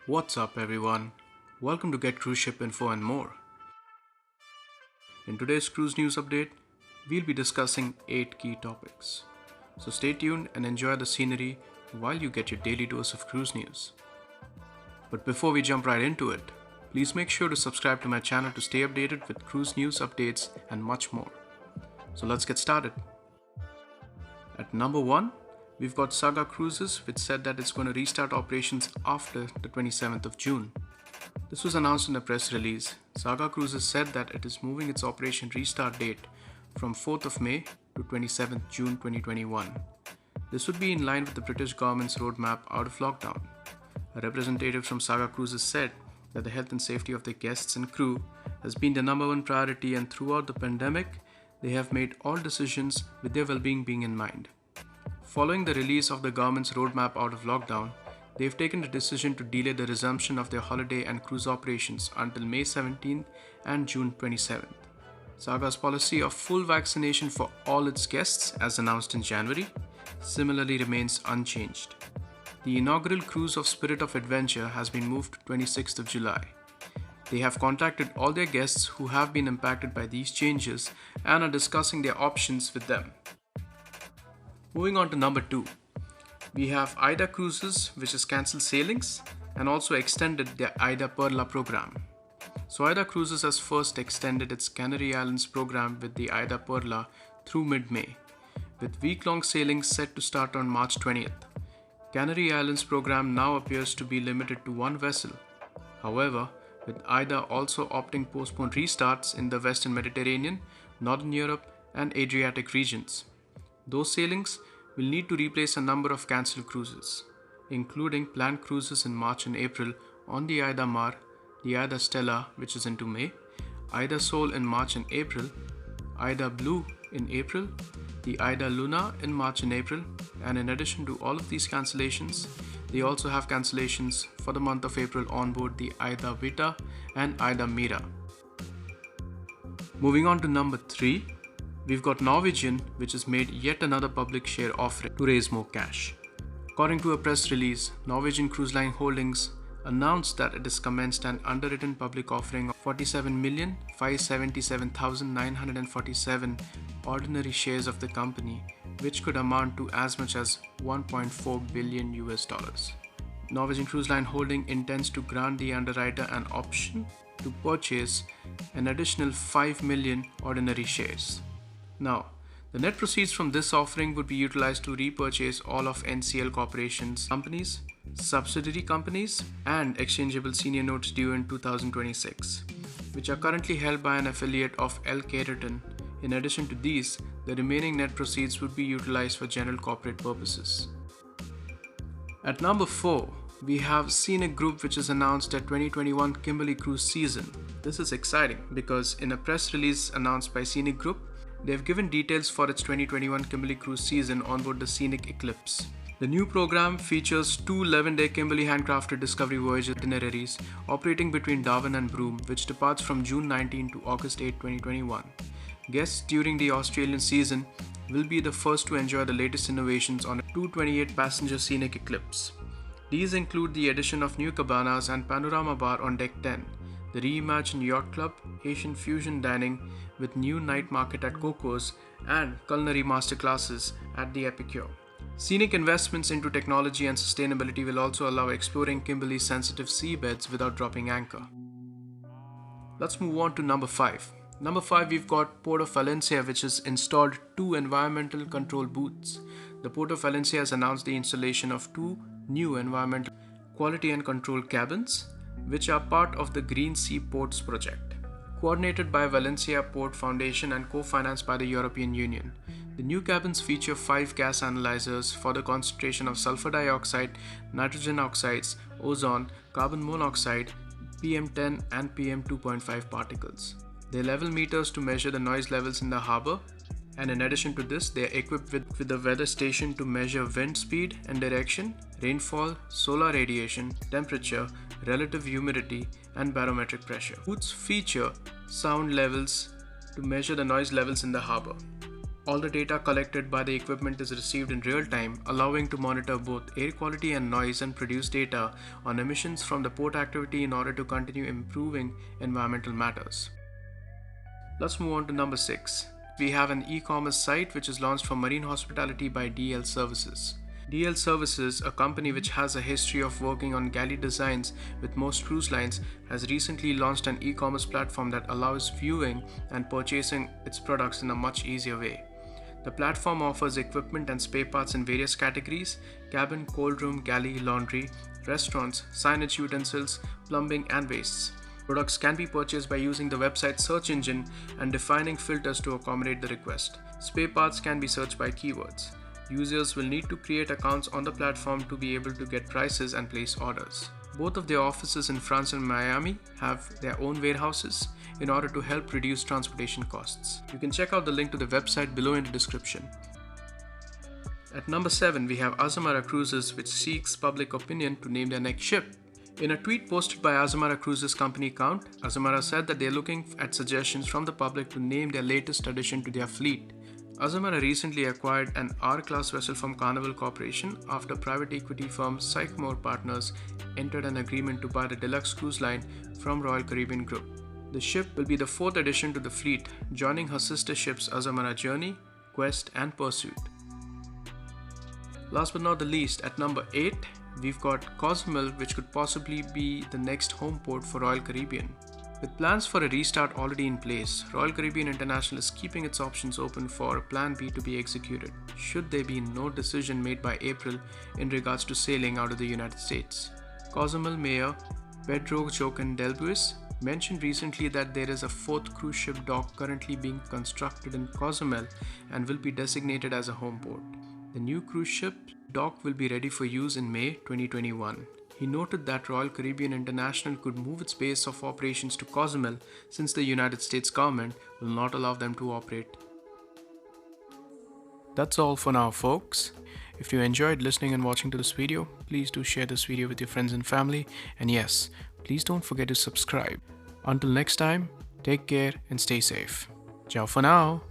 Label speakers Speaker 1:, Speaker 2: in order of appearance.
Speaker 1: What's up, everyone? Welcome to Get Cruise Ship Info and more. In today's cruise news update, we'll be discussing 8 key topics. So stay tuned and enjoy the scenery while you get your daily dose of cruise news. But before we jump right into it, please make sure to subscribe to my channel to stay updated with cruise news updates and much more. So let's get started. At number 1, we've got Saga Cruises, which said that it's going to restart operations after the 27th of June. This was announced in a press release. Saga Cruises said that it is moving its operation restart date from 4th of May to 27th June 2021. This would be in line with the British government's roadmap out of lockdown. A representative from Saga Cruises said that the health and safety of their guests and crew has been the number one priority, and throughout the pandemic, they have made all decisions with their well-being being in mind. Following the release of the government's roadmap out of lockdown, they've taken the decision to delay the resumption of their holiday and cruise operations until May 17th and June 27th. Saga's policy of full vaccination for all its guests, as announced in January, similarly remains unchanged. The inaugural cruise of Spirit of Adventure has been moved to 26th of July. They have contacted all their guests who have been impacted by these changes and are discussing their options with them. Moving on to number 2, we have AIDA Cruises, which has cancelled sailings and also extended their AIDA Perla program. So AIDA Cruises has first extended its Canary Islands program with the AIDA Perla through mid-May, with week-long sailings set to start on March 20th. Canary Islands program now appears to be limited to one vessel. However, with AIDA also opting postponed restarts in the Western Mediterranean, Northern Europe and Adriatic regions. Those sailings will need to replace a number of cancelled cruises, including planned cruises in March and April on the AIDA Mar, the AIDA Stella, which is into May, AIDA Sol in March and April, AIDA Blue in April, the AIDA Luna in March and April, and in addition to all of these cancellations, they also have cancellations for the month of April on board the AIDA Vita and AIDA Mira. Moving on to number 3, we've got Norwegian, which has made yet another public share offering to raise more cash. According to a press release, Norwegian Cruise Line Holdings announced that it has commenced an underwritten public offering of 47,577,947 ordinary shares of the company, which could amount to as much as $1.4 billion. Norwegian Cruise Line Holding intends to grant the underwriter an option to purchase an additional 5 million ordinary shares. Now, the net proceeds from this offering would be utilized to repurchase all of NCL Corporation's companies, subsidiary companies, and exchangeable senior notes due in 2026, which are currently held by an affiliate of L. Keratin. In addition to these, the remaining net proceeds would be utilized for general corporate purposes. At number 4, we have Scenic Group, which has announced their 2021 Kimberley Cruise season. This is exciting because in a press release announced by Scenic Group, they have given details for its 2021 Kimberley Cruise season on board the Scenic Eclipse. The new program features 2 11-day Kimberley handcrafted Discovery Voyage itineraries operating between Darwin and Broome, which departs from June 19 to August 8, 2021. Guests during the Australian season will be the first to enjoy the latest innovations on a 228-passenger Scenic Eclipse. These include the addition of new cabanas and panorama bar on Deck 10, the reimagined Yacht Club, Asian fusion dining with new night market at Coco's, and culinary masterclasses at the Epicure. Scenic investments into technology and sustainability will also allow exploring Kimberley's sensitive seabeds without dropping anchor. Let's move on to number 5. Number 5, we've got Port of Valencia, which has installed 2 environmental control booths. The Port of Valencia has announced the installation of 2 new environmental quality and control cabins, which are part of the Green Sea Ports project, coordinated by Valencia Port Foundation and co-financed by the European Union. The new cabins feature 5 gas analyzers for the concentration of sulfur dioxide, nitrogen oxides, ozone, carbon monoxide, PM10 and PM2.5 particles. They level meters to measure the noise levels in the harbour, and in addition to this, they are equipped with a weather station to measure wind speed and direction, rainfall, solar radiation, temperature, relative humidity, and barometric pressure. Booths feature sound levels to measure the noise levels in the harbour. All the data collected by the equipment is received in real time, allowing to monitor both air quality and noise and produce data on emissions from the port activity in order to continue improving environmental matters. Let's move on to number 6. We have an e-commerce site which is launched for marine hospitality by DL Services. DL Services, a company which has a history of working on galley designs with most cruise lines, has recently launched an e-commerce platform that allows viewing and purchasing its products in a much easier way. The platform offers equipment and spare parts in various categories: cabin, cold room, galley, laundry, restaurants, signage utensils, plumbing, and wastes. Products can be purchased by using the website search engine and defining filters to accommodate the request. Spare parts can be searched by keywords. Users will need to create accounts on the platform to be able to get prices and place orders. Both of their offices in France and Miami have their own warehouses in order to help reduce transportation costs. You can check out the link to the website below in the description. At number 7, we have Azamara Cruises, which seeks public opinion to name their next ship. In a tweet posted by Azamara Cruises company account, Azamara said that they are looking at suggestions from the public to name their latest addition to their fleet. Azamara recently acquired an R-class vessel from Carnival Corporation after private equity firm Sycamore Partners entered an agreement to buy the deluxe cruise line from Royal Caribbean Group. The ship will be the 4th addition to the fleet, joining her sister ships Azamara Journey, Quest, and Pursuit. Last but not the least, at number 8, we've got Cozumel, which could possibly be the next home port for Royal Caribbean. With plans for a restart already in place, Royal Caribbean International is keeping its options open for Plan B to be executed, should there be no decision made by April in regards to sailing out of the United States. Cozumel Mayor Pedro Joaquin Delbuis mentioned recently that there is a 4th cruise ship dock currently being constructed in Cozumel and will be designated as a home port. The new cruise ship dock will be ready for use in May 2021. He noted that Royal Caribbean International could move its base of operations to Cozumel since the United States government will not allow them to operate. That's all for now, folks. If you enjoyed listening and watching to this video, please do share this video with your friends and family. And yes, please don't forget to subscribe. Until next time, take care and stay safe. Ciao for now.